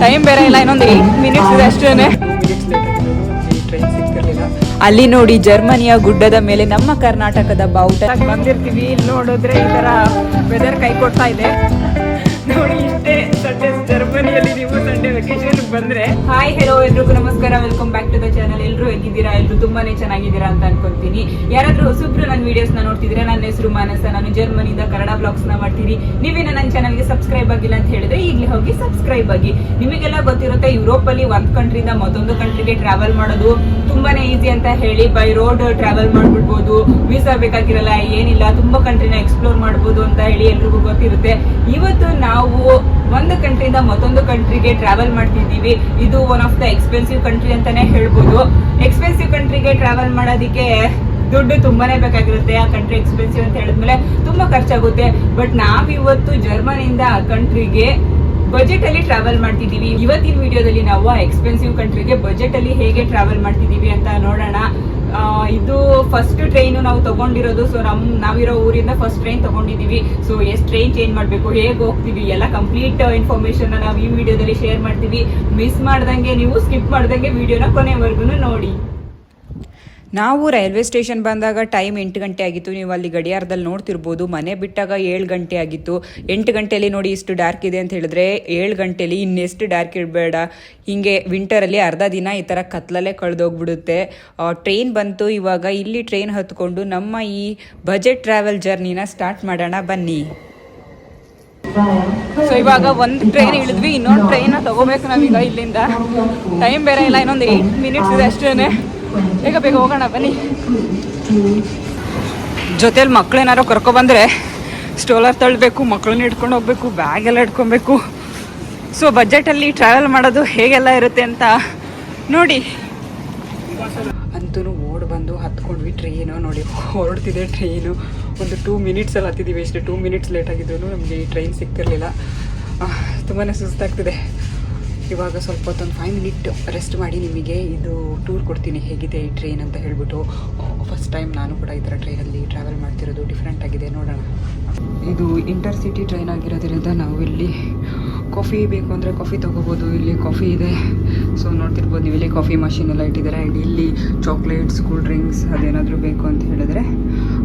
Time ಬೇರೆ ಇಲ್ಲ, ಇನ್ನೊಂದು 8 ಮಿನಿಟ್ಸ್ ಇದೆ ಅಷ್ಟೇ. 2 ಮಿನಿಟ್ಸ್ ಲೇಟ್ ಆಗಿದ್ದು, ಈ ಟ್ರೈನ್ ಸಿಗ್ತಿರ್ಲಿಲ್ಲ. ಅಲ್ಲಿ ನೋಡಿ ಜರ್ಮನಿಯ ಗುಡ್ಡದ ಮೇಲೆ ನಮ್ಮ ಕರ್ನಾಟಕದ ಬಾವುಟ ಬಂದಿರ್ತೀವಿ. ಇಲ್ಲಿ ನೋಡಿದ್ರೆ ಈ ತರ ವೆದರ್ ಕೈ ಕೊಡ್ತಾ ಇದೆ ನೋಡಿ. ಇಷ್ಟೇ ಸಂಡೇ ಜರ್ಮನಿಯಲ್ಲಿ ನೀವು ಸಂಡೇ ವೆಕೇಶನ್ ಬಂದ್ರೆ. ಹಾಯ್ ಹೆಲೋ ಎಲ್ರಿಗೂ ನಮಸ್ಕಾರ, welcome back to the channel. ಎಲ್ಲರೂ ಹೇಗಿದ್ದೀರಾ? ಎಲ್ಲರೂ ತುಂಬಾನೇ ಚೆನ್ನಾಗಿದ್ದೀರಾ ಅಂತ ಅನ್ಕೊಂತೀನಿ. ಯಾರಾದ್ರೂ ಹೊಸಬ್ರು ನನ್ನ ವಿಡಿಯೋಸ್ ನ ನೋಡ್ತಿದ್ರೆ, ನನ್ನ ಹೆಸರು ಮಾನಸ, ನಾನು ಜರ್ಮನಿಯಿಂದ ಕನ್ನಡ ಬ್ಲಾಗ್ಸ್ ನ ಮಾಡ್ತೀನಿ. ನೀವೇನ ನನ್ನ ಚಾನಲ್ಗೆ ಸಬ್ಸ್ಕ್ರೈಬ್ ಆಗಿಲ್ಲ ಅಂತ ಹೇಳಿದ್ರೆ ಈಗಲೇ ಹೋಗಿ ಸಬ್ಸ್ಕ್ರೈಬ್ ಆಗಿ. ನಿಮಗೆಲ್ಲ ಗೊತ್ತಿರುತ್ತೆ, ಯುರೋಪ್ ಅಲ್ಲಿ ಒಂದು ಕಂಟ್ರಿಯಿಂದ ಮತ್ತೊಂದು ಕಂಟ್ರಿಗೆ ಟ್ರಾವೆಲ್ ಮಾಡೋದು ತುಂಬಾನೇ ಈಸಿ ಅಂತ ಹೇಳಿ. ಬೈ ರೋಡ್ ಟ್ರಾವೆಲ್ ಮಾಡ್ಬಿಡ್ಬೋದು, ವೀಸಾ ಬೇಕಾಗಿರಲ್ಲ, ಏನಿಲ್ಲ, ತುಂಬಾ ಕಂಟ್ರಿನ ಎಕ್ಸ್ಪ್ಲೋರ್ ಮಾಡ್ಬೋದು ಅಂತ ಹೇಳಿ ಎಲ್ರಿಗೂ ಗೊತ್ತಿರುತ್ತೆ. ಇವತ್ತು ನಾವು ಒಂದು ಕಂಟ್ರಿಯಿಂದ ಮತ್ತೊಂದು ಕಂಟ್ರಿಗೆ ಟ್ರಾವೆಲ್ ಮಾಡ್ತಿದ್ದೀವಿ. ಇದು one of the expensive country ಅಂತಾನೆ ಹೇಳ್ಬೋದು. ಎಕ್ಸ್ಪೆನ್ಸಿವ್ ಕಂಟ್ರಿಗೆ ಟ್ರಾವೆಲ್ ಮಾಡೋದಕ್ಕೆ ದುಡ್ಡು ತುಂಬಾನೇ ಬೇಕಾಗಿರುತ್ತೆ. ಆ ಕಂಟ್ರಿ ಎಕ್ಸ್ಪೆನ್ಸಿವ್ ಅಂತ ಹೇಳಿದ್ಮೇಲೆ ತುಂಬಾ ಖರ್ಚಾಗುತ್ತೆ. ಬಟ್ ನಾವಿವತ್ತು ಜರ್ಮನಿಯಿಂದ ಆ ಕಂಟ್ರಿಗೆ ಬಜೆಟ್ ಅಲ್ಲಿ ಟ್ರಾವೆಲ್ ಮಾಡ್ತಿದೀವಿ. ಇವತ್ತಿನ ವಿಡಿಯೋದಲ್ಲಿ ನಾವು ಎಕ್ಸ್ಪೆನ್ಸಿವ್ ಕಂಟ್ರಿಗೆ ಬಜೆಟ್ ಅಲ್ಲಿ ಹೇಗೆ ಟ್ರಾವೆಲ್ ಮಾಡ್ತಿದೀವಿ ಅಂತ ನೋಡೋಣ. ಇದು ಫಸ್ಟ್ ಟ್ರೈನ್ ನಾವು ತಗೊಂಡಿರೋದು. ಸೊ ನಾವಿರೋ ಊರಿಂದ ಫಸ್ಟ್ ಟ್ರೈನ್ ತಗೊಂಡಿದೀವಿ. ಸೊ ಎಷ್ಟು ಟ್ರೈನ್ ಚೇಂಜ್ ಮಾಡಬೇಕು, ಹೇಗೆ ಹೋಗ್ತೀವಿ, ಎಲ್ಲ ಕಂಪ್ಲೀಟ್ ಇನ್ಫಾರ್ಮೇಶನ್ ನಾವು ಈ ವಿಡಿಯೋದಲ್ಲಿ ಶೇರ್ ಮಾಡ್ತೀವಿ. ಮಿಸ್ ಮಾಡ್ದಂಗೆ, ನೀವು ಸ್ಕಿಪ್ ಮಾಡ್ದಂಗೆ ವಿಡಿಯೋನ ಕೊನೆವರೆಗೂ ನೋಡಿ. ನಾವು ರೈಲ್ವೆ ಸ್ಟೇಷನ್ ಬಂದಾಗ ಟೈಮ್ 8 ಗಂಟೆ ಆಗಿತ್ತು. ನೀವು ಅಲ್ಲಿ ಗಡಿಯಾರದಲ್ಲಿ ನೋಡ್ತಿರ್ಬೋದು. ಮನೆ ಬಿಟ್ಟಾಗ 7 ಗಂಟೆ ಆಗಿತ್ತು. 8 ಗಂಟೆಯಲ್ಲಿ ನೋಡಿ ಇಷ್ಟು ಡಾರ್ಕ್ ಇದೆ ಅಂತ ಹೇಳಿದ್ರೆ, 7 ಗಂಟೆಯಲ್ಲಿ ಇನ್ನೆಷ್ಟು ಡಾರ್ಕ್ ಇಡಬೇಡ. ಹಿಂಗೆ ವಿಂಟರಲ್ಲಿ ಅರ್ಧ ದಿನ ಈ ಥರ ಕತ್ಲಲ್ಲೇ ಕಳೆದೋಗ್ಬಿಡುತ್ತೆ. ಟ್ರೈನ್ ಬಂತು. ಇವಾಗ ಇಲ್ಲಿ ಟ್ರೈನ್ ಹತ್ಕೊಂಡು ನಮ್ಮ ಈ ಬಜೆಟ್ ಟ್ರಾವೆಲ್ ಜರ್ನಿನ ಸ್ಟಾರ್ಟ್ ಮಾಡೋಣ ಬನ್ನಿ. ಸೊ ಇವಾಗ ಒಂದು ಟ್ರೈನ್ ಇಳಿದ್ವಿ, ಇನ್ನೊಂದು ಟ್ರೈನ ತಗೋಬೇಕು ನಾವೀಗ ಇಲ್ಲಿಂದ. ಟೈಮ್ ಬೇರೆ ಇಲ್ಲ, ಇನ್ನೊಂದು 8 ಮಿನಿಟ್ಸ್ ಇದೆ ಅಷ್ಟೇ. ಬೇಗ ಬೇಗ ಹೋಗೋಣ ಬನ್ನಿ. ಜೊತೆಲಿ ಮಕ್ಳೇನಾರು ಕರ್ಕೊಬಂದರೆ ಸ್ಟೋಲರ್ ತಳ್ಳಬೇಕು, ಮಕ್ಕಳನ್ನ ಹಿಡ್ಕೊಂಡು ಹೋಗ್ಬೇಕು, ಬ್ಯಾಗ್ ಎಲ್ಲ ಹಿಡ್ಕೊಬೇಕು. ಸೊ ಬಜೆಟಲ್ಲಿ ಟ್ರಾವೆಲ್ ಮಾಡೋದು ಹೇಗೆಲ್ಲ ಇರುತ್ತೆ ಅಂತ ನೋಡಿ. ಅಂತೂ ಓಡ್ ಬಂದು ಹತ್ಕೊಂಡ್ವಿ. ಟ್ರೈನು ನೋಡಿ ಹೊರಡ್ತಿದೆ. ಟ್ರೈನು ಒಂದು 2 ಮಿನಿಟ್ಸಲ್ಲಿ ಹತ್ತಿದ್ದೀವಿ. ಎಷ್ಟು 2 ಮಿನಿಟ್ಸ್ ಲೇಟ್ ಆಗಿದ್ರು ನಮಗೆ ಈ ಟ್ರೈನ್ ಸಿಗ್ತಿರ್ಲಿಲ್ಲ. ತುಂಬಾ ಸುಸ್ತಾಗ್ತಿದೆ. ಇವಾಗ ಸ್ವಲ್ಪ ಹೊತ್ತೊಂದು 5 ಮಿನಿಟ್ ರೆಸ್ಟ್ ಮಾಡಿ ನಿಮಗೆ ಇದು ಟೂರ್ ಕೊಡ್ತೀನಿ, ಹೇಗಿದೆ ಈ ಟ್ರೈನ್ ಅಂತ ಹೇಳ್ಬಿಟ್ಟು. ಫಸ್ಟ್ ಟೈಮ್ ನಾನು ಕೂಡ ಈ ಥರ ಟ್ರೈನಲ್ಲಿ ಟ್ರಾವೆಲ್ ಮಾಡ್ತಿರೋದು, ಡಿಫ್ರೆಂಟ್ ಆಗಿದೆ. ನೋಡೋಣ. ಇದು ಇಂಟರ್ ಸಿಟಿ ಟ್ರೈನ್ ಆಗಿರೋದ್ರಿಂದ ನಾವು ಇಲ್ಲಿ ಕಾಫಿ ಬೇಕು ಅಂದರೆ ಕಾಫಿ ತೊಗೋಬೋದು. ಇಲ್ಲಿ ಕಾಫಿ ಇದೆ. ಸೊ ನೋಡ್ತಿರ್ಬೋದು ನೀವು, ಇಲ್ಲಿ ಕಾಫಿ ಮಷಿನ್ ಎಲ್ಲ ಇಟ್ಟಿದ್ದಾರೆ. ಆ್ಯಂಡ್ ಇಲ್ಲಿ ಚಾಕ್ಲೇಟ್ಸ್, ಕೂಲ್ ಡ್ರಿಂಕ್ಸ್ ಅದೇನಾದರೂ ಬೇಕು ಅಂತ ಹೇಳಿದ್ರೆ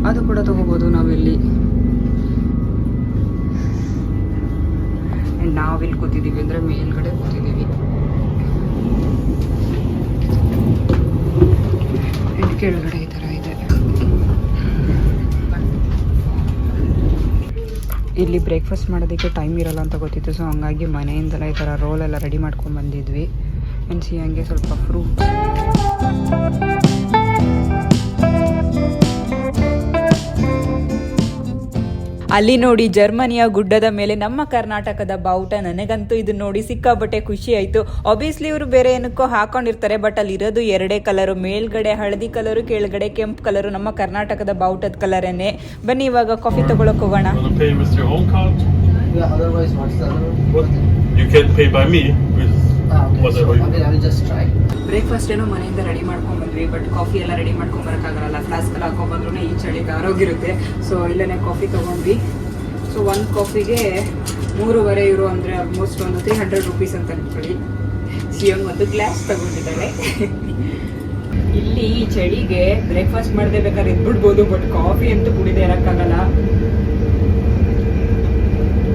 ಅದು ಕೂಡ ತೊಗೋಬೋದು ನಾವಿಲ್ಲಿ. ನಾವಿಲ್ಲಿ ಕೂತಿದ್ದೀವಿ ಅಂದರೆ ಮೇಲ್ಗಡೆ ಕೂತಿದ್ದೀವಿ. ಕೆಳಗಡೆ ಈ ಥರ ಇದೆ. ಇಲ್ಲಿ ಬ್ರೇಕ್ಫಾಸ್ಟ್ ಮಾಡೋದಕ್ಕೆ ಟೈಮ್ ಇರಲ್ಲ ಅಂತ ಗೊತ್ತಿತ್ತು. ಸೊ ಹಂಗಾಗಿ ಮನೆಯಿಂದಲೇ ಈ ಥರ ರೋಲ್ ಎಲ್ಲ ರೆಡಿ ಮಾಡ್ಕೊಂಡು ಬಂದಿದ್ವಿ. ಮೆಣಸಿ ಹಂಗೆ ಸ್ವಲ್ಪ ಫ್ರೂಟ್. ಅಲ್ಲಿ ನೋಡಿ ಜರ್ಮನಿಯ ಗುಡ್ಡದ ಮೇಲೆ ನಮ್ಮ ಕರ್ನಾಟಕದ ಬಾವುಟ. ನನಗಂತೂ ಇದು ನೋಡಿ ಸಿಕ್ಕಾಬಟ್ಟೆ ಖುಷಿ ಆಯಿತು. ಆಬ್ವಿಯಸ್ಲಿ ಇವರು ಬೇರೆ ಏನಕ್ಕೋ ಹಾಕೊಂಡಿರ್ತಾರೆ, ಬಟ್ ಅಲ್ಲಿ ಇರೋದು 2 ಕಲರು, ಮೇಲ್ಗಡೆ ಹಳದಿ ಕಲರು, ಕೆಳಗಡೆ ಕೆಂಪು ಕಲರು. ನಮ್ಮ ಕರ್ನಾಟಕದ ಬಾವುಟದ ಕಲರೇನೆ. ಬನ್ನಿ ಇವಾಗ ಕಾಫಿ ತಗೊಳಕ್ ಹೋಗೋಣ. ಬ್ರೇಕ್ಫಾಸ್ಟ್ ಏನೋ ಮನೆಯಿಂದ ರೆಡಿ ಮಾಡ್ಕೊಂಡ್ ಬಂದ್ವಿ, ಬಟ್ ಕಾಫಿ ಎಲ್ಲ ರೆಡಿ ಮಾಡ್ಕೊಂಡ್ ಬರೋಕ್ಕಾಗಲ್ಲ. ಫ್ಲಾಸ್ಕ್ ಎಲ್ಲ ಹಾಕೊಂಡ್ ಬಂದ್ರೂ ಈ ಚಳಿಗೆ ಆರೋಗಿರುತ್ತೆ. ಸೊ ಇಲ್ಲೇ ಕಾಫಿ ತಗೊಂಡ್ವಿ. ಸೊ ಒಂದು ಕಾಫಿಗೆ 3.5 ಯೂರೋ, ಅಂದರೆ ಆಲ್ಮೋಸ್ಟ್ ಒಂದು 300 ರುಪೀಸ್ ಅಂತ ಅನ್ಕೊಳ್ಳಿ. ಸಿಎಂ ಒಂದು ಗ್ಲಾಸ್ ತಗೊಂಡಿದ್ದಾಳೆ. ಇಲ್ಲಿ ಈ ಚಳಿಗೆ ಬ್ರೇಕ್ಫಾಸ್ಟ್ ಮಾಡದೆ ಬೇಕಾದ್ರೆ ಇದ್ಬಿಡ್ಬೋದು, ಬಟ್ ಕಾಫಿ ಅಂತೂ ಕುಡಿದೇ ಇರೋಕ್ಕಾಗಲ್ಲ.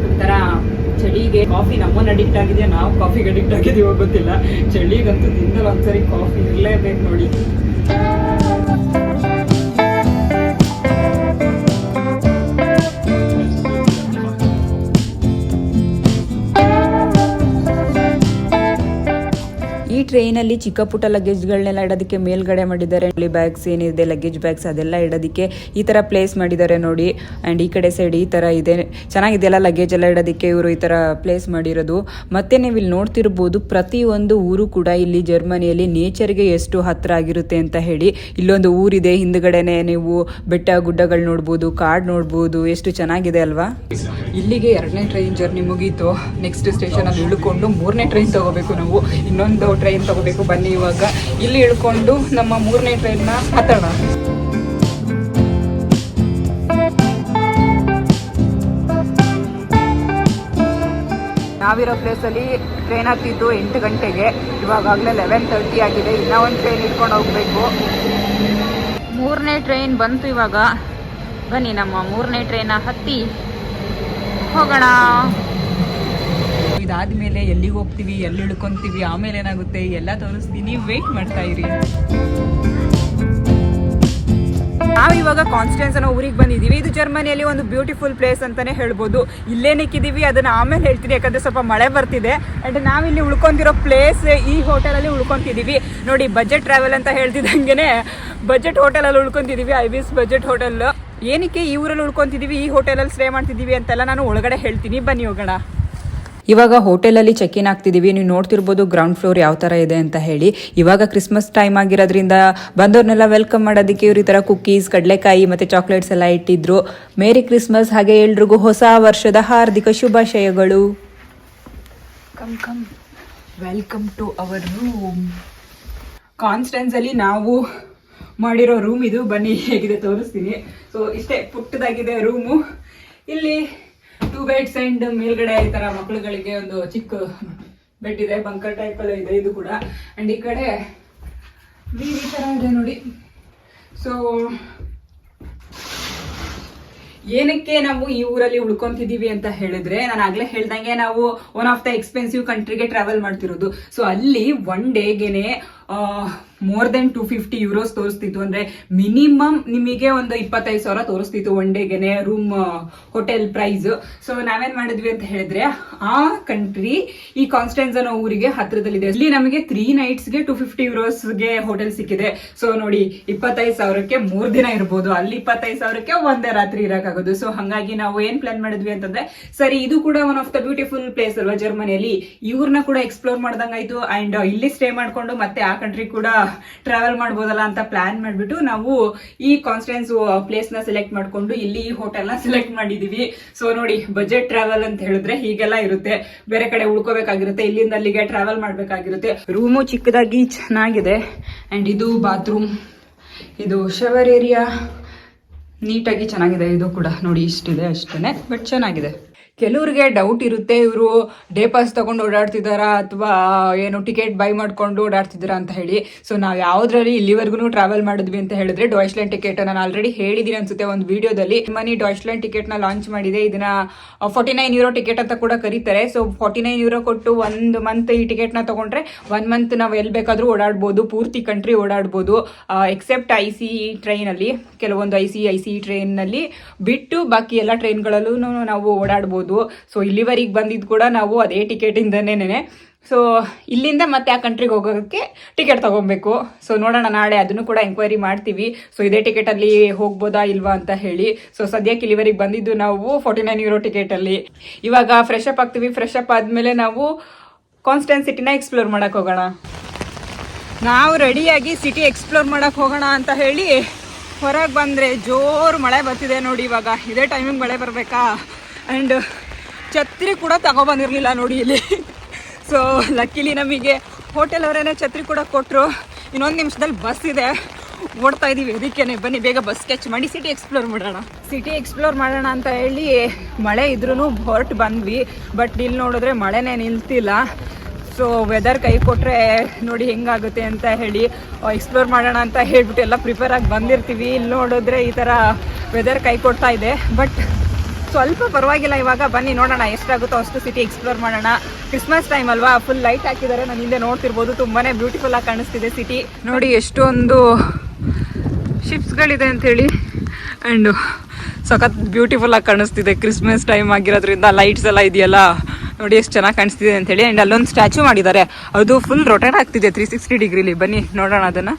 ಒಂಥರ ಚಳಿಗೆ ಕಾಫಿ ನಮ್ಮನ್ನು ಅಡಿಕ್ಟ್ ಆಗಿದೆ, ನಾವು ಕಾಫಿಗೆ ಅಡಿಕ್ಟ್ ಆಗಿದ್ದೀವೋ ಗೊತ್ತಿಲ್ಲ. ಚಳಿಗಂತೂ ದಿನದಲ್ಲಿ ಒಂದ್ಸರಿ ಕಾಫಿ ಇರಲೇಬೇಕು ನೋಡಿ. ಈ ಟ್ರೈನಲ್ಲಿ ಚಿಕ್ಕ ಪುಟ್ಟ ಲಗೇಜ್ಗಳನ್ನೆಲ್ಲ ಇಡೋದಕ್ಕೆ ಮೇಲ್ಗಡೆ ಮಾಡಿದ್ದಾರೆ. ಬ್ಯಾಗ್ಸ್ ಏನಿದೆ, ಲಗೇಜ್ ಬ್ಯಾಗ್ಸ್ ಅದೆಲ್ಲ ಇಡೋದಕ್ಕೆ ಈ ಥರ ಪ್ಲೇಸ್ ಮಾಡಿದ್ದಾರೆ ನೋಡಿ. ಆ್ಯಂಡ್ ಈ ಕಡೆ ಸೈಡ್ ಈ ಥರ ಇದೆ, ಚೆನ್ನಾಗಿದೆಯಲ್ಲ ಲಗೇಜ್ ಎಲ್ಲ ಇಡೋದಕ್ಕೆ ಇವರು ಈ ಥರ ಪ್ಲೇಸ್ ಮಾಡಿರೋದು. ಮತ್ತೆ ನೀವು ಇಲ್ಲಿ ನೋಡ್ತಿರ್ಬೋದು, ಪ್ರತಿಯೊಂದು ಊರು ಕೂಡ ಇಲ್ಲಿ ಜರ್ಮನಿಯಲ್ಲಿ ನೇಚರ್ಗೆ ಎಷ್ಟು ಹತ್ತಿರ ಆಗಿರುತ್ತೆ ಅಂತ ಹೇಳಿ. ಇಲ್ಲೊಂದು ಊರಿದೆ, ಹಿಂದ್ಗಡೆನೆ ನೀವು ಬೆಟ್ಟ ಗುಡ್ಡಗಳು ನೋಡ್ಬೋದು, ಕಾಡು ನೋಡ್ಬೋದು. ಎಷ್ಟು ಚೆನ್ನಾಗಿದೆ ಅಲ್ವಾ. ಇಲ್ಲಿಗೆ 2ನೇ ಟ್ರೈನ್ ಜರ್ನಿ ಮುಗೀತು. ನೆಕ್ಸ್ಟ್ ಸ್ಟೇಷನಲ್ಲಿ ಇಳ್ಕೊಂಡು 3ನೇ ಟ್ರೈನ್ ತಗೋಬೇಕು ನಾವು. ಇನ್ನೊಂದು ಟ್ರೈನ್ ತಗೋಬೇಕು. ಬನ್ನಿ ಇವಾಗ ಇಲ್ಲಿ ಇಳ್ಕೊಂಡು ನಮ್ಮ 3ನೇ ಟ್ರೈನ್ನ ಹತ್ತೋಣ. ನಾವಿರೋ ಪ್ಲೇಸಲ್ಲಿ ಟ್ರೈನ್ ಹತ್ತಿದ್ದು 8 ಗಂಟೆಗೆ, ಇವಾಗಲೇ 11:30 ಆಗಿದೆ. ಇನ್ನೂ ಒಂದು ಟ್ರೈನ್ ಇಟ್ಕೊಂಡು ಹೋಗಬೇಕು. 3ನೇ ಟ್ರೈನ್ ಬಂತು ಇವಾಗ. ಬನ್ನಿ ನಮ್ಮ 3ನೇ ಟ್ರೈನ ಹತ್ತಿ ಹೋಗೋಣ. ಇದಾದ್ಮೇಲೆ ಎಲ್ಲಿಗೆ ಹೋಗ್ತೀವಿ, ಎಲ್ಲಿ ಇಳ್ಕೊಂತೀವಿ, ಆಮೇಲೆ ಏನಾಗುತ್ತೆ ಎಲ್ಲ ತೋರಿಸ್ತೀನಿ, ವೇಟ್ ಮಾಡ್ತಾ ಇರಿ. ನಾವು ಇವಾಗ ಕಾನ್ಸ್ಟೆನ್ಸ್ ಅನ್ನೋ ಊರಿಗೆ ಬಂದಿದ್ದೀವಿ. ಇದು ಜರ್ಮನಿಯಲ್ಲಿ ಒಂದು ಬ್ಯೂಟಿಫುಲ್ ಪ್ಲೇಸ್ ಅಂತಾನೆ ಹೇಳ್ಬೋದು. ಇಲ್ಲೇ ನಿಕ್ಕಿದ್ದೀವಿ, ಅದನ್ನ ಆಮೇಲೆ ಹೇಳ್ತೀನಿ ಯಾಕಂದ್ರೆ ಸ್ವಲ್ಪ ಮಳೆ ಬರ್ತಿದೆ. ಅಂಡ್ ನಾವಿಲ್ಲಿ ಉಳ್ಕೊಂತಿರೋ ಪ್ಲೇಸ್ ಈ ಹೋಟೆಲಲ್ಲಿ ಉಳ್ಕೊಂತಿದ್ದೀವಿ. ನೋಡಿ, ಬಜೆಟ್ ಟ್ರಾವೆಲ್ ಅಂತ ಹೇಳ್ತಿದ್ದಂಗೆ ಬಜೆಟ್ ಹೋಟೆಲಲ್ಲಿ ಉಳ್ಕೊಂತಿದ್ದೀವಿ. ಐಬಿಸ್ ಬಜೆಟ್ ಹೋಟೆಲ್. ಏನಕ್ಕೆ ಈ ಊರಲ್ಲಿ ಉಳ್ಕೊಂತಿದ್ದೀವಿ, ಈ ಹೋಟೆಲಲ್ಲಿ ಸ್ಟೇ ಮಾಡ್ತಿದ್ದೀವಿ ಅಂತೆಲ್ಲ ನಾನು ಒಳಗಡೆ ಹೇಳ್ತೀನಿ, ಬನ್ನಿ ಹೋಗೋಣ. ಇವಾಗ ಹೋಟೆಲಲ್ಲಿ ಚೆಕ್ ಇನ್ ಆಗ್ತಿದ್ದೀವಿ. ನೀವು ನೋಡ್ತಿರ್ಬೋದು ಗ್ರೌಂಡ್ ಫ್ಲೋರ್ ಯಾವ ಥರ ಇದೆ ಅಂತ ಹೇಳಿ. ಇವಾಗ ಕ್ರಿಸ್ಮಸ್ ಟೈಮ್ ಆಗಿರೋದ್ರಿಂದ ಬಂದವ್ರನ್ನೆಲ್ಲ ವೆಲ್ಕಮ್ ಮಾಡೋದಕ್ಕೆ ಇವ್ರು ಈ ಥರ ಕುಕ್ಕೀಸ್, ಕಡಲೆಕಾಯಿ ಮತ್ತು ಚಾಕ್ಲೇಟ್ಸ್ ಎಲ್ಲ ಇಟ್ಟಿದ್ರು. ಮೇರಿ ಕ್ರಿಸ್ಮಸ್, ಹಾಗೆ ಎಲ್ರಿಗೂ ಹೊಸ ವರ್ಷದ ಹಾರ್ದಿಕ ಶುಭಾಶಯಗಳು. Come welcome to our room. ಕಾನ್ಸ್ಟೆನ್ಸ್ ಅಲ್ಲಿ ನಾವು ಮಾಡಿರೋ ರೂಮ್ ಇದು. ಬನ್ನಿ ಹೇಗಿದೆ ತೋರಿಸ್ತೀನಿ. ಸೊ ಇಷ್ಟೇ ಪುಟ್ಟದಾಗಿದೆ ರೂಮು. ಇಲ್ಲಿ 2 ಬೆಡ್ಸ್ ಅಂಡ್ ಮೇಲ್ಗಡೆ ಈ ತರ ಮಕ್ಕಳುಗಳಿಗೆ ಒಂದು ಚಿಕ್ಕ ಬೆಡ್ ಇದೆ, ಬಂಕರ್ ಟೈಪ್ ಎಲ್ಲ ಇದೆ ಇದು ಕೂಡ. ಅಂಡ್ ಈ ಕಡೆ ಈ ತರ ಇದೆ ನೋಡಿ. ಸೊ ಏನಕ್ಕೆ ನಾವು ಈ ಊರಲ್ಲಿ ಉಳ್ಕೊಂತಿದೀವಿ ಅಂತ ಹೇಳಿದ್ರೆ, ನಾನು ಆಗ್ಲೇ ಹೇಳ್ದಂಗೆ ನಾವು ಒನ್ ಆಫ್ ದ ಎಕ್ಸ್ಪೆನ್ಸಿವ್ ಕಂಟ್ರಿಗೆ ಟ್ರಾವೆಲ್ ಮಾಡ್ತಿರೋದು. ಸೊ ಅಲ್ಲಿ ಒನ್ ಡೇಗೆನೆ ಮೋರ್ ದೆನ್ 250 euros ತೋರಿಸ್ತಿತ್ತು. ಅಂದ್ರೆ ಮಿನಿಮಮ್ ನಿಮಗೆ ಒಂದು 25,000 ತೋರಿಸ್ತಿತ್ತು ಒನ್ ಡೇಗೆನೆ ರೂಮ್ ಹೋಟೆಲ್ ಪ್ರೈಸ್. ಸೊ ನಾವೇನ್ ಮಾಡಿದ್ವಿ ಅಂತ ಹೇಳಿದ್ರೆ, ಆ ಕಂಟ್ರಿ ಈ ಕಾನ್ಸ್ಟೆನ್ಸ್ ಅನ್ನೋ ಊರಿಗೆ ಹತ್ರದಲ್ಲಿದೆ. ಅಲ್ಲಿ ನಮಗೆ 3 ನೈಟ್ಸ್ಗೆ 250 euros ಹೋಟೆಲ್ ಸಿಕ್ಕಿದೆ. ಸೊ ನೋಡಿ, 25,000ಕ್ಕೆ 3 ದಿನ ಇರ್ಬೋದು, ಅಲ್ಲಿ 25,000ಕ್ಕೆ ಒಂದೇ ರಾತ್ರಿ ಇರಕ್ಕಾಗೋದು. ಸೊ ಹಂಗಾಗಿ ನಾವು ಏನ್ ಪ್ಲಾನ್ ಮಾಡಿದ್ವಿ ಅಂತಂದ್ರೆ, ಸರಿ ಇದು ಕೂಡ one of the beautiful place ಅಲ್ವಾ ಜರ್ಮನಿಯಲ್ಲಿ, ಇವ್ರನ್ನ ಕೂಡ ಎಕ್ಸ್ಪ್ಲೋರ್ ಮಾಡ್ದಂಗಾಯ್ತು. ಅಂಡ್ ಇಲ್ಲಿ ಸ್ಟೇ ಮಾಡ್ಕೊಂಡು ಮತ್ತೆ ಆ ಕಂಟ್ರಿ ಕೂಡ ಟ್ರಾವೆಲ್ ಮಾಡ್ಬೋದಲ್ಲ ಅಂತ ಪ್ಲಾನ್ ಮಾಡ್ಬಿಟ್ಟು ನಾವು ಈ ಕಾನ್ಸ್ಟೆನ್ಸ್ ಪ್ಲೇಸ್ ನ ಸೆಲೆಕ್ಟ್ ಮಾಡ್ಕೊಂಡು ಇಲ್ಲಿ ಈ ಹೋಟೆಲ್ ನ ಸೆಲೆಕ್ಟ್ ಮಾಡಿದೀವಿ. ಸೊ ನೋಡಿ, ಬಜೆಟ್ ಟ್ರಾವೆಲ್ ಅಂತ ಹೇಳಿದ್ರೆ ಹೀಗೆಲ್ಲ ಇರುತ್ತೆ. ಬೇರೆ ಕಡೆ ಉಳ್ಕೋಬೇಕಾಗಿರುತ್ತೆ, ಇಲ್ಲಿಂದ ಅಲ್ಲಿಗೆ ಟ್ರಾವೆಲ್ ಮಾಡ್ಬೇಕಾಗಿರುತ್ತೆ. ರೂಮು ಚಿಕ್ಕದಾಗಿ ಚೆನ್ನಾಗಿದೆ. ಅಂಡ್ ಇದು ಬಾತ್ರೂಮ್, ಇದು ಶವರ್ ಏರಿಯಾ, ನೀಟಾಗಿ ಚೆನ್ನಾಗಿದೆ. ಇದು ಕೂಡ ನೋಡಿ, ಇಷ್ಟಿದೆ ಅಷ್ಟೇನೆ, ಬಟ್ ಚೆನ್ನಾಗಿದೆ. ಕೆಲವ್ರಿಗೆ ಡೌಟ್ ಇರುತ್ತೆ, ಇವರು ಡೇ ಪಾಸ್ ತಗೊಂಡು ಓಡಾಡ್ತಿದ್ದಾರಾ ಅಥವಾ ಏನು ಟಿಕೆಟ್ ಬೈ ಮಾಡ್ಕೊಂಡು ಓಡಾಡ್ತಿದ್ದಾರಾ ಅಂತ ಹೇಳಿ. ಸೊ ನಾವು ಯಾವ್ದ್ರಲ್ಲಿ ಇಲ್ಲಿವರೆಗೂ ಟ್ರಾವೆಲ್ ಮಾಡಿದ್ವಿ ಅಂತ ಹೇಳಿದ್ರೆ ಡಾಯ್ಚ್ಲ್ಯಾಂಡ್ ಟಿಕೆಟ್. ನಾನು ಆಲ್ರೆಡಿ ಹೇಳಿದೀನಿ ಅನ್ಸುತ್ತೆ ಒಂದು ವಿಡಿಯೋದಲ್ಲಿ. ಮನಿ ಡಾಯ್ಚ್ಲ್ಯಾಂಡ್ ಟಿಕೆಟ್ ನ ಲಾಂಚ್ ಮಾಡಿದೆ. ಇದನ್ನ 49 euro ಟಿಕೆಟ್ ಅಂತ ಕೂಡ ಕರೀತಾರೆ. ಸೊ 49 euro ಕೊಟ್ಟು 1 ಮಂತ್ ಈ ಟಿಕೆಟ್ ನ ತಗೊಂಡ್ರೆ 1 ಮಂತ್ ನಾವು ಎಲ್ಲಿ ಬೇಕಾದ್ರೂ ಓಡಾಡ್ಬೋದು, ಪೂರ್ತಿ ಕಂಟ್ರಿ ಓಡಾಡ್ಬೋದು. ಎಕ್ಸೆಪ್ಟ್ ICE ಟ್ರೈನ್ ಅಲ್ಲಿ, ಕೆಲವೊಂದು ICE ಟ್ರೈನ್ ನಲ್ಲಿ ಬಿಟ್ಟು ಬಾಕಿ ಎಲ್ಲ ಟ್ರೈನ್ಗಳಲ್ಲೂ ನಾವು ಓಡಾಡ್ಬೋದು. ಸೊ ಇಲ್ಲಿವರೆಗೆ ಬಂದಿದ್ದು ಕೂಡ ನಾವು ಅದೇ ಟಿಕೆಟ್ ಇಂದನೇ. ಸೊ ಇಲ್ಲಿಂದ ಮತ್ತೆ ಆ ಕಂಟ್ರಿಗೆ ಹೋಗೋಕ್ಕೆ ಟಿಕೆಟ್ ತಗೊಬೇಕು. ಸೊ ನೋಡೋಣ, ನಾಳೆ ಅದನ್ನು ಕೂಡ ಎಂಕ್ವೈರಿ ಮಾಡ್ತೀವಿ. ಸೊ ಇದೇ ಟಿಕೆಟ್ ಅಲ್ಲಿ ಹೋಗ್ಬೋದಾ ಇಲ್ವಾ ಅಂತ ಹೇಳಿ. ಸೊ ಸದ್ಯಕ್ಕೆ ಇಲ್ಲಿವರೆಗೆ ಬಂದಿದ್ದು ನಾವು 49 euro ಟಿಕೆಟ್ ಅಲ್ಲಿ. ಇವಾಗ ಫ್ರೆಶ್ ಅಪ್ ಆಗ್ತೀವಿ. ಫ್ರೆಶ್ ಅಪ್ ಆದ್ಮೇಲೆ ನಾವು ಕಾನ್ಸ್ಟೆನ್ಸ್ ಸಿಟಿನ ಎಕ್ಸ್ಪ್ಲೋರ್ ಮಾಡಕ್ ಹೋಗೋಣ. ನಾವು ರೆಡಿಯಾಗಿ ಸಿಟಿ ಎಕ್ಸ್ಪ್ಲೋರ್ ಮಾಡಕ್ ಹೋಗೋಣ ಅಂತ ಹೇಳಿ ಹೊರಗೆ ಬಂದ್ರೆ ಜೋರು ಮಳೆ ಬರ್ತಿದೆ ನೋಡಿ. ಇವಾಗ ಇದೇ ಟೈಮಿಗೆ ಮಳೆ ಬರಬೇಕಾ? ಆ್ಯಂಡ್ ಛತ್ರಿ ಕೂಡ ತಗೊಬಂದಿರಲಿಲ್ಲ ನೋಡಿ ಇಲ್ಲಿ. ಸೊ ಲಕ್ಕಿಲಿ ನಮಗೆ ಹೋಟೆಲ್ ಅವರೇನೆ ಛತ್ರಿ ಕೂಡ ಕೊಟ್ಟರು. ಇನ್ನೊಂದು ನಿಮಿಷದಲ್ಲಿ ಬಸ್ ಇದೆ, ಓಡ್ತಾ ಇದ್ದೀವಿ. ಅದಕ್ಕೇನೆ ಬನ್ನಿ ಬೇಗ ಬಸ್ ಕ್ಯಾಚ್ ಮಾಡಿ ಸಿಟಿ ಎಕ್ಸ್ಪ್ಲೋರ್ ಮಾಡೋಣ. ಸಿಟಿ ಎಕ್ಸ್ಪ್ಲೋರ್ ಮಾಡೋಣ ಅಂತ ಹೇಳಿ ಮಳೆ ಇದ್ರೂ ಹೊರಟು ಬಂದ್ವಿ. ಬಟ್ ಇಲ್ಲಿ ನೋಡಿದ್ರೆ ಮಳೆನೇ ನಿಲ್ತಿಲ್ಲ. ಸೊ ವೆದರ್ ಕೈ ಕೊಟ್ಟರೆ ನೋಡಿ ಹೆಂಗಾಗುತ್ತೆ ಅಂತ ಹೇಳಿ ಎಕ್ಸ್ಪ್ಲೋರ್ ಮಾಡೋಣ ಅಂತ ಹೇಳ್ಬಿಟ್ಟು ಎಲ್ಲ ಪ್ರಿಪೇರ್ ಆಗಿ ಬಂದಿರ್ತೀವಿ. ಇಲ್ಲಿ ನೋಡಿದ್ರೆ ಈ ಥರ ವೆದರ್ ಕೈ ಕೊಡ್ತಾ ಇದೆ. ಬಟ್ ಸ್ವಲ್ಪ ಪರವಾಗಿಲ್ಲ. ಇವಾಗ ಬನ್ನಿ ನೋಡೋಣ ಎಷ್ಟಾಗುತ್ತೋ ಅಷ್ಟು ಸಿಟಿ ಎಕ್ಸ್ಪ್ಲೋರ್ ಮಾಡೋಣ. ಕ್ರಿಸ್ಮಸ್ ಟೈಮ್ ಅಲ್ವಾ, ಫುಲ್ ಲೈಟ್ ಹಾಕಿದ್ದಾರೆ. ನಾನು ಹಿಂದೆ ನೋಡ್ತಿರ್ಬೋದು, ತುಂಬಾನೇ ಬ್ಯೂಟಿಫುಲ್ ಆಗಿ ಕಾಣಿಸ್ತಿದೆ ಸಿಟಿ. ನೋಡಿ ಎಷ್ಟೊಂದು ಶಿಪ್ಸ್ಗಳಿದೆ ಅಂಥೇಳಿ. ಆ್ಯಂಡ್ ಸಖತ್ ಬ್ಯೂಟಿಫುಲ್ ಆಗಿ ಕಾಣಿಸ್ತಿದೆ. ಕ್ರಿಸ್ಮಸ್ ಟೈಮ್ ಆಗಿರೋದ್ರಿಂದ ಲೈಟ್ಸ್ ಎಲ್ಲ ಇದೆಯಲ್ಲ, ನೋಡಿ ಎಷ್ಟು ಚೆನ್ನಾಗಿ ಕಾಣಿಸ್ತಿದೆ ಅಂಥೇಳಿ. ಆ್ಯಂಡ್ ಅಲ್ಲೊಂದು ಸ್ಟ್ಯಾಚು ಮಾಡಿದ್ದಾರೆ, ಅದು ಫುಲ್ ರೊಟೇಟ್ ಆಗ್ತಿದೆ 360 ಡಿಗ್ರಿಲಿ. ಬನ್ನಿ ನೋಡೋಣ ಅದನ್ನು.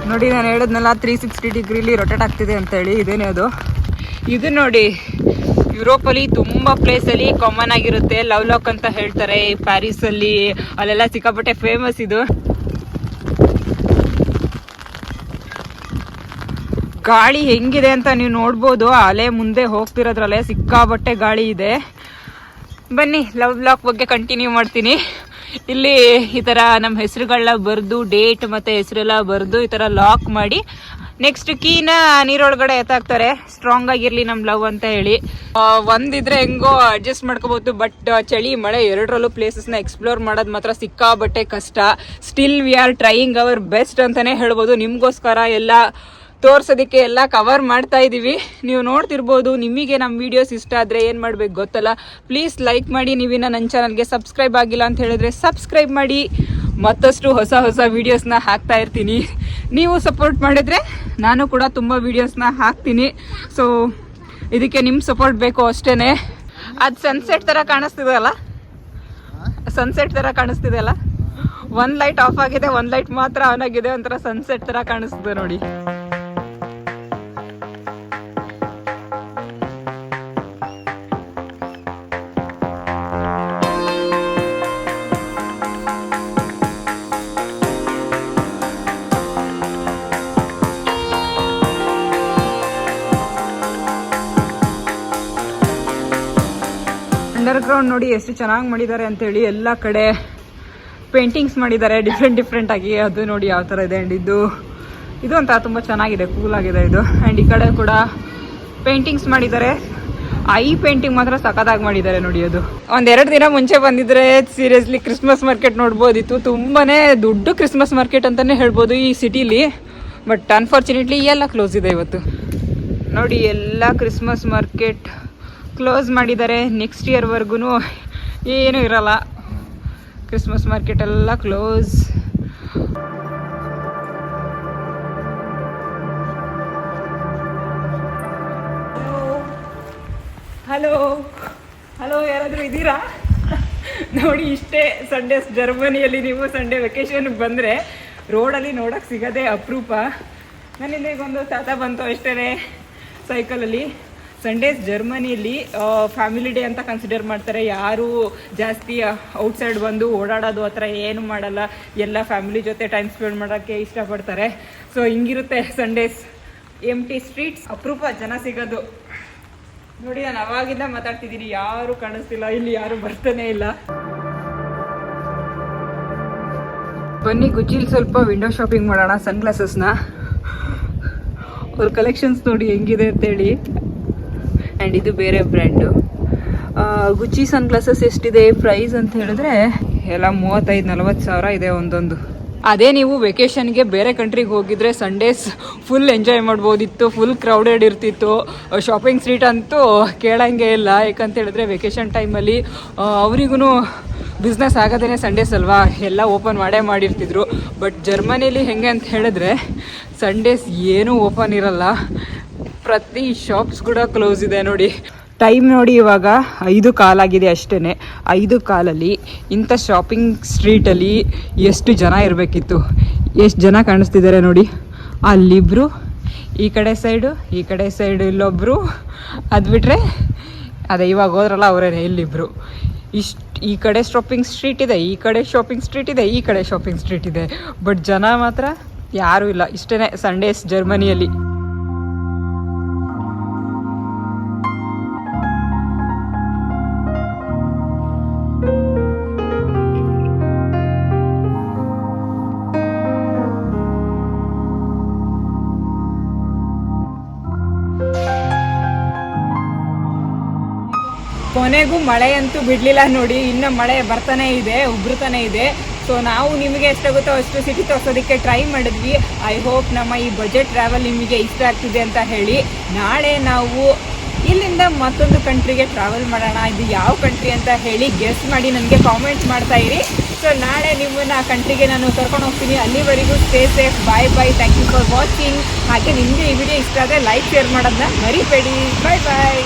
ನೋಡಿ ನಾನು ಹೇಳಿದ್ನಲ್ಲ 360 ಡಿಗ್ರಿಲಿ ರೊಟೇಟ್ ಆಗ್ತಿದೆ ಅಂತೇಳಿ, ಇದೇನೇ ಅದು. ಇದು ನೋಡಿ, ಯುರೋಪಲ್ಲಿ ತುಂಬ ಪ್ಲೇಸಲ್ಲಿ ಕಾಮನ್ ಆಗಿರುತ್ತೆ. ಲವ್ ಲಾಕ್ ಅಂತ ಹೇಳ್ತಾರೆ ಪ್ಯಾರಿಸಲ್ಲಿ, ಅಲ್ಲೆಲ್ಲ ಸಿಕ್ಕಾಪಟ್ಟೆ ಫೇಮಸ್ ಇದು. ಗಾಳಿ ಹೆಂಗಿದೆ ಅಂತ ನೀವು ನೋಡ್ಬೋದು. ಅಲೆ ಮುಂದೆ ಹೋಗ್ತಿರೋದ್ರಲ್ಲೇ ಸಿಕ್ಕಾಪಟ್ಟೆ ಗಾಳಿ ಇದೆ. ಬನ್ನಿ ಲವ್ ಲಾಕ್ ಬಗ್ಗೆ ಕಂಟಿನ್ಯೂ ಮಾಡ್ತೀನಿ. ಇಲ್ಲಿ ಈ ಥರ ನಮ್ಮ ಹೆಸರುಗಳನ್ನ ಬರೆದು, ಡೇಟ್ ಮತ್ತು ಹೆಸರೆಲ್ಲ ಬರೆದು ಈ ಥರ ಲಾಕ್ ಮಾಡಿ ನೆಕ್ಸ್ಟ್ ಕೀನ ನೀರೊಳಗಡೆ ಎತ್ತಾಕ್ತಾರೆ, ಸ್ಟ್ರಾಂಗ್ ಆಗಿರ್ಲಿ ನಮ್ ಲವ್ ಅಂತ ಹೇಳಿ. ಒಂದಿದ್ರೆ ಹೆಂಗೋ ಅಡ್ಜಸ್ಟ್ ಮಾಡ್ಕೋಬಹುದು. ಬಟ್ ಚಳಿ ಮಳೆ ಎರಡರಲ್ಲೂ ಪ್ಲೇಸಸ್ ನ ಎಕ್ಸ್ಪ್ಲೋರ್ ಮಾಡೋದು ಮಾತ್ರ ಸಿಕ್ಕಾಬಟ್ಟೆ ಕಷ್ಟ. Still we are trying hour best ಅಂತಾನೆ ಹೇಳ್ಬೋದು. ನಿಮ್ಗೋಸ್ಕರ ಎಲ್ಲ ತೋರ್ಸೋದಕ್ಕೆ ಎಲ್ಲ ಕವರ್ ಮಾಡ್ತಾ ಇದೀವಿ. ನೀವು ನೋಡ್ತಿರ್ಬೋದು. ನಿಮಗೆ ನಮ್ಮ ವಿಡಿಯೋಸ್ ಇಷ್ಟ ಆದರೆ ಏನು ಮಾಡ್ಬೇಕು ಗೊತ್ತಲ್ಲ, ಪ್ಲೀಸ್ ಲೈಕ್ ಮಾಡಿ. ನೀವಿನ್ನ ನನ್ನ ಚಾನಲ್ಗೆ ಸಬ್ಸ್ಕ್ರೈಬ್ ಆಗಿಲ್ಲ ಅಂತ ಹೇಳಿದ್ರೆ ಸಬ್ಸ್ಕ್ರೈಬ್ ಮಾಡಿ. ಮತ್ತಷ್ಟು ಹೊಸ ಹೊಸ ವೀಡಿಯೋಸ್ನ ಹಾಕ್ತಾ ಇರ್ತೀನಿ. ನೀವು ಸಪೋರ್ಟ್ ಮಾಡಿದ್ರೆ ನಾನು ಕೂಡ ತುಂಬ ವೀಡಿಯೋಸ್ನ ಹಾಕ್ತೀನಿ. ಸೊ ಇದಕ್ಕೆ ನಿಮ್ಮ ಸಪೋರ್ಟ್ ಬೇಕು ಅಷ್ಟೇ. ಅದು ಸನ್ಸೆಟ್ ಥರ ಕಾಣಿಸ್ತಿದೆಯಲ್ಲ, ಸನ್ಸೆಟ್ ಥರ ಕಾಣಿಸ್ತಿದೆಯಲ್ಲ. ಒಂದು ಲೈಟ್ ಆಫ್ ಆಗಿದೆ, ಒಂದು ಲೈಟ್ ಮಾತ್ರ ಆನ್ ಆಗಿದೆ. ಒಂಥರ ಸನ್ಸೆಟ್ ಥರ ಕಾಣಿಸ್ತಿದೆ ನೋಡಿ. ಅಂಡರ್ಗ್ರೌಂಡ್ ನೋಡಿ ಎಷ್ಟು ಚೆನ್ನಾಗಿ ಮಾಡಿದ್ದಾರೆ ಅಂತೇಳಿ. ಎಲ್ಲ ಕಡೆ ಪೇಂಟಿಂಗ್ಸ್ ಮಾಡಿದ್ದಾರೆ ಡಿಫ್ರೆಂಟ್ ಆಗಿ. ಅದು ನೋಡಿ ಯಾವ ಥರ ಇದೆ. ಆ್ಯಂಡ್ ಇದು ಒಂಥರ ತುಂಬ ಚೆನ್ನಾಗಿದೆ, ಕೂಲ್ ಆಗಿದೆ ಇದು. ಆ್ಯಂಡ್ ಈ ಕಡೆ ಕೂಡ ಪೇಂಟಿಂಗ್ಸ್ ಮಾಡಿದ್ದಾರೆ. ಐ ಪೇಂಟಿಂಗ್ ಮಾತ್ರ ಸಖತ್ತಾಗಿ ಮಾಡಿದ್ದಾರೆ ನೋಡಿ. ಅದು ಒಂದೆರಡು ದಿನ ಮುಂಚೆ ಬಂದಿದ್ರೆ ಸೀರಿಯಸ್ಲಿ ಕ್ರಿಸ್ಮಸ್ ಮಾರ್ಕೆಟ್ ನೋಡ್ಬೋದಿತ್ತು. ತುಂಬಾ ದೊಡ್ಡ ಕ್ರಿಸ್ಮಸ್ ಮಾರ್ಕೆಟ್ ಅಂತಲೇ ಹೇಳ್ಬೋದು ಈ ಸಿಟಿಲಿ. ಬಟ್ ಅನ್ಫಾರ್ಚುನೇಟ್ಲಿ ಎಲ್ಲ ಕ್ಲೋಸ್ ಇದೆ ಇವತ್ತು ನೋಡಿ. ಎಲ್ಲ ಕ್ರಿಸ್ಮಸ್ ಮಾರ್ಕೆಟ್ ಕ್ಲೋಸ್ ಮಾಡಿದ್ದಾರೆ. ನೆಕ್ಸ್ಟ್ ಇಯರ್ವರೆಗೂ ಏನೂ ಇರಲ್ಲ. ಕ್ರಿಸ್ಮಸ್ ಮಾರ್ಕೆಟ್ ಎಲ್ಲ ಕ್ಲೋಸ್. ಹಲೋ ಹಲೋ, ಯಾರಾದರೂ ಇದ್ದೀರಾ? ನೋಡಿ, ಇಷ್ಟೇ ಸಂಡೇಸ್ ಜರ್ಮನಿಯಲ್ಲಿ ನೀವು ಸಂಡೇ ವೆಕೇಶನ್ಗೆ ಬಂದರೆ ರೋಡಲ್ಲಿ ನೋಡೋಕ್ಕೆ ಸಿಗೋದೇ ಅಪರೂಪ. ನನ್ನಿಂದ ಈಗೊಂದು ತಾತ ಬಂತು ಅಷ್ಟೇ ಸೈಕಲಲ್ಲಿ. ಸಂಡೇಸ್ ಜರ್ಮನಿಯಲ್ಲಿ ಫ್ಯಾಮಿಲಿ ಡೇ ಅಂತ ಕನ್ಸಿಡರ್ ಮಾಡ್ತಾರೆ. ಯಾರು ಜಾಸ್ತಿ ಔಟ್ಸೈಡ್ ಬಂದು ಓಡಾಡೋದು ಆ ಥರ ಏನು ಮಾಡಲ್ಲ. ಎಲ್ಲ ಫ್ಯಾಮಿಲಿ ಜೊತೆ ಟೈಮ್ ಸ್ಪೆಂಡ್ ಮಾಡೋಕ್ಕೆ ಇಷ್ಟಪಡ್ತಾರೆ. ಸೊ ಹಿಂಗಿರುತ್ತೆ ಸಂಡೇಸ್. ಎಂಟಿ ಸ್ಟ್ರೀಟ್ಸ್, ಅಪರೂಪ ಜನ ಸಿಗೋದು ನೋಡಿ. ನಾನು ಅವಾಗಿಂದ ಮಾತಾಡ್ತಿದ್ದೀನಿ, ಯಾರು ಕಾಣಿಸ್ತಿಲ್ಲ ಇಲ್ಲಿ, ಯಾರು ಬರ್ತಾನೆ ಇಲ್ಲ. ಬನ್ನಿ ಗುಚ್ಚಿಲಿ ಸ್ವಲ್ಪ ವಿಂಡೋ ಶಾಪಿಂಗ್ ಮಾಡೋಣ. ಸನ್ ಗ್ಲಾಸಸ್ನ ಅವ್ರ ಕಲೆಕ್ಷನ್ಸ್ ನೋಡಿ ಹೆಂಗಿದೆ ಅಂತೇಳಿ. ಆ್ಯಂಡ್ ಇದು ಬೇರೆ ಬ್ರ್ಯಾಂಡು. ಗುಚ್ಚಿ ಸನ್ ಗ್ಲಾಸಸ್ ಎಷ್ಟಿದೆ ಪ್ರೈಸ್ ಅಂತ ಹೇಳಿದ್ರೆ ಎಲ್ಲ 35-40 ಸಾವಿರ ಇದೆ ಒಂದೊಂದು. ಅದೇ ನೀವು ವೆಕೇಷನ್ಗೆ ಬೇರೆ ಕಂಟ್ರಿಗೆ ಹೋಗಿದ್ರೆ ಸಂಡೇಸ್ ಫುಲ್ ಎಂಜಾಯ್ ಮಾಡ್ಬೋದಿತ್ತು. ಫುಲ್ ಕ್ರೌಡೆಡ್ ಇರ್ತಿತ್ತು. ಶಾಪಿಂಗ್ ಸ್ಟ್ರೀಟ್ ಅಂತೂ ಕೇಳಂಗೆ ಇಲ್ಲ. ಯಾಕಂತ ಹೇಳಿದ್ರೆ ವೆಕೇಷನ್ ಟೈಮಲ್ಲಿ ಅವರಿಗೂ ಬಿಸ್ನೆಸ್ ಆಗೋದೇ ಸಂಡೇಸ್ ಅಲ್ವಾ, ಎಲ್ಲ ಓಪನ್ ಮಾಡಿರ್ತಿದ್ರು. ಬಟ್ ಜರ್ಮನಿಲಿ ಹೆಂಗೆ ಅಂತ ಹೇಳಿದ್ರೆ ಸಂಡೇಸ್ ಏನೂ ಓಪನ್ ಇರಲ್ಲ. ಪ್ರತಿ ಶಾಪ್ಸ್ ಕೂಡ ಕ್ಲೋಸ್ ಇದೆ ನೋಡಿ. ಟೈಮ್ ನೋಡಿ ಇವಾಗ 5:15 ಅಷ್ಟೇ. 5:15 ಇಂಥ ಶಾಪಿಂಗ್ ಸ್ಟ್ರೀಟಲ್ಲಿ ಎಷ್ಟು ಜನ ಇರಬೇಕಿತ್ತು. ಎಷ್ಟು ಜನ ಕಾಣಿಸ್ತಿದ್ದಾರೆ ನೋಡಿ. ಅಲ್ಲಿಬ್ಬರು, ಈ ಕಡೆ ಸೈಡು ಇಲ್ಲೊಬ್ಬರು, ಅದು ಬಿಟ್ಟರೆ ಅದೇ ಇವಾಗ ಹೋದ್ರಲ್ಲ ಅವರೇ ಇಲ್ಲಿಬ್ಬರು. ಈ ಕಡೆ ಶಾಪಿಂಗ್ ಸ್ಟ್ರೀಟ್ ಇದೆ, ಈ ಕಡೆ ಶಾಪಿಂಗ್ ಸ್ಟ್ರೀಟ್ ಇದೆ, ಈ ಕಡೆ ಶಾಪಿಂಗ್ ಸ್ಟ್ರೀಟ್ ಇದೆ. ಬಟ್ ಜನ ಮಾತ್ರ ಯಾರೂ ಇಲ್ಲ. ಇಷ್ಟೇ ಸಂಡೇಸ್ ಜರ್ಮನಿಯಲ್ಲಿ. ಕೊನೆಗೂ ಮಳೆ ಅಂತೂ ಬಿಡಲಿಲ್ಲ ನೋಡಿ. ಇನ್ನು ಮಳೆ ಬರ್ತಾನೆ ಇದೆ, ಉಬ್ರತಾನೆ ಇದೆ. ಸೊ ನಾವು ನಿಮಗೆ ಎಷ್ಟಾಗುತ್ತೋ ಅಷ್ಟು ಸಿಟಿ ತೋರಿಸೋದಕ್ಕೆ ಟ್ರೈ ಮಾಡಿದ್ವಿ. ಐ ಹೋಪ್ ನಮ್ಮ ಈ ಬಜೆಟ್ ಟ್ರಾವೆಲ್ ನಿಮಗೆ ಇಷ್ಟ ಆಗ್ತಿದೆ ಅಂತ ಹೇಳಿ. ನಾಳೆ ನಾವು ಇಲ್ಲಿಂದ ಮತ್ತೊಂದು ಕಂಟ್ರಿಗೆ ಟ್ರಾವೆಲ್ ಮಾಡೋಣ. ಇದು ಯಾವ ಕಂಟ್ರಿ ಅಂತ ಹೇಳಿ ಗೆಸ್ ಮಾಡಿ ನನಗೆ ಕಾಮೆಂಟ್ ಮಾಡ್ತಾ ಇರಿ. ಸೊ ನಾಳೆ ನಿಮ್ಮನ್ನು ಆ ಕಂಟ್ರಿಗೆ ನಾನು ಕರ್ಕೊಂಡು ಹೋಗ್ತೀನಿ. ಅಲ್ಲಿವರೆಗೂ stay safe. Bye bye. Thank you for watching. ಹಾಗೆ ನಿಮಗೆ ಈ ವಿಡಿಯೋ ಇಷ್ಟ ಆದರೆ ಲೈಕ್ ಶೇರ್ ಮಾಡೋದನ್ನ ಮರಿಬೇಡಿ. ಬಾಯ್ ಬಾಯ್.